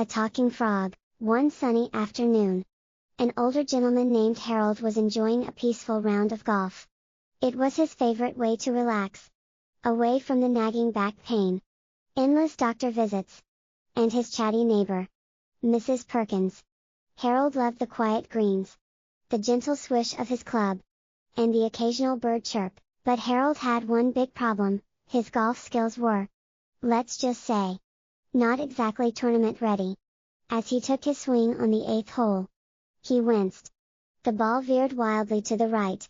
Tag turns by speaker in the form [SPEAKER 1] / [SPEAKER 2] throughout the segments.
[SPEAKER 1] A talking frog. One sunny afternoon, an older gentleman named Harold was enjoying a peaceful round of golf. It was his favorite way to relax, away from the nagging back pain, endless doctor visits, and his chatty neighbor, Mrs. Perkins. Harold loved the quiet greens, the gentle swish of his club, and the occasional bird chirp, but Harold had one big problem: his golf skills were, let's just say, not exactly tournament ready. As he took his swing on the 8th hole, he winced. The ball veered wildly to the right,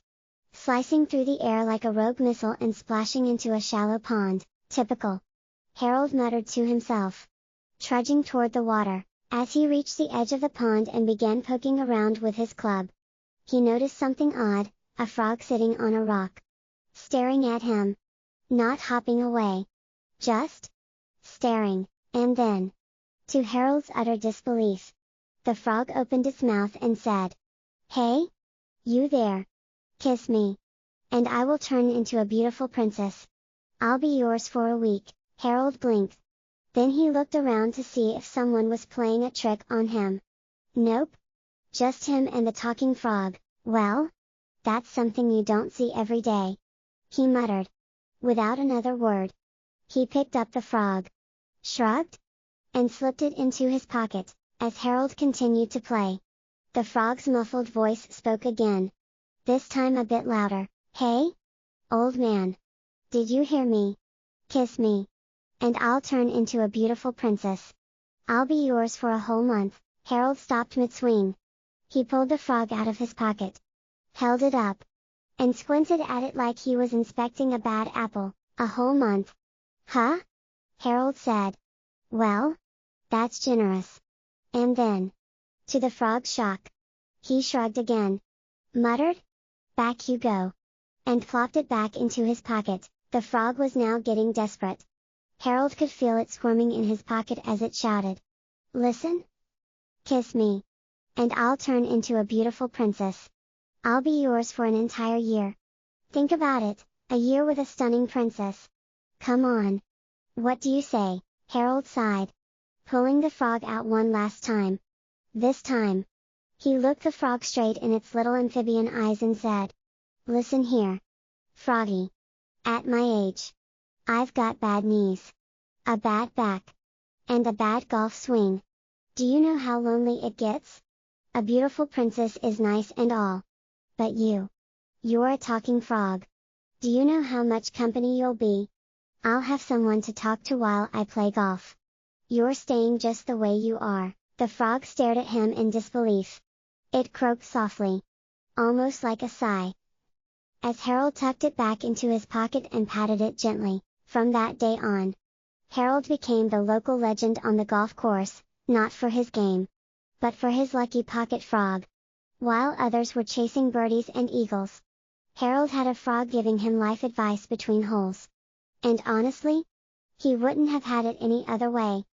[SPEAKER 1] slicing through the air like a rogue missile and splashing into a shallow pond. Typical, Harold muttered to himself, trudging toward the water. As he reached the edge of the pond and began poking around with his club, he noticed something odd: a frog sitting on a rock, staring at him. Not hopping away, just staring. And then, to Harold's utter disbelief, the frog opened its mouth and said, "Hey! You there! Kiss me, and I will turn into a beautiful princess. I'll be yours for a week." Harold blinked. Then he looked around to see if someone was playing a trick on him. Nope. Just him and the talking frog. Well, that's something you don't see every day, he muttered. Without another word, he picked up the frog, shrugged, and slipped it into his pocket. As Harold continued to play, the frog's muffled voice spoke again, this time a bit louder. "Hey! Old man! Did you hear me? Kiss me, and I'll turn into a beautiful princess. I'll be yours for a whole month." Harold stopped mid-swing. He pulled the frog out of his pocket, held it up, and squinted at it like he was inspecting a bad apple. "A whole month? Huh?" Harold said. "Well, that's generous." And then, to the frog's shock, he shrugged again, muttered, "Back you go," and plopped it back into his pocket. The frog was now getting desperate. Harold could feel it squirming in his pocket as it shouted, "Listen! Kiss me, and I'll turn into a beautiful princess. I'll be yours for an entire year. Think about it, a year with a stunning princess. Come on. What do you say?" Harold sighed, pulling the frog out one last time. This time, he looked the frog straight in its little amphibian eyes and said, "Listen here, froggy. At my age, I've got bad knees, a bad back, and a bad golf swing. Do you know how lonely it gets? A beautiful princess is nice and all, but you're a talking frog. Do you know how much company you'll be? I'll have someone to talk to while I play golf. You're staying just the way you are." The frog stared at him in disbelief. It croaked softly, almost like a sigh, as Harold tucked it back into his pocket and patted it gently. From that day on, Harold became the local legend on the golf course, not for his game, but for his lucky pocket frog. While others were chasing birdies and eagles, Harold had a frog giving him life advice between holes. And honestly, he wouldn't have had it any other way.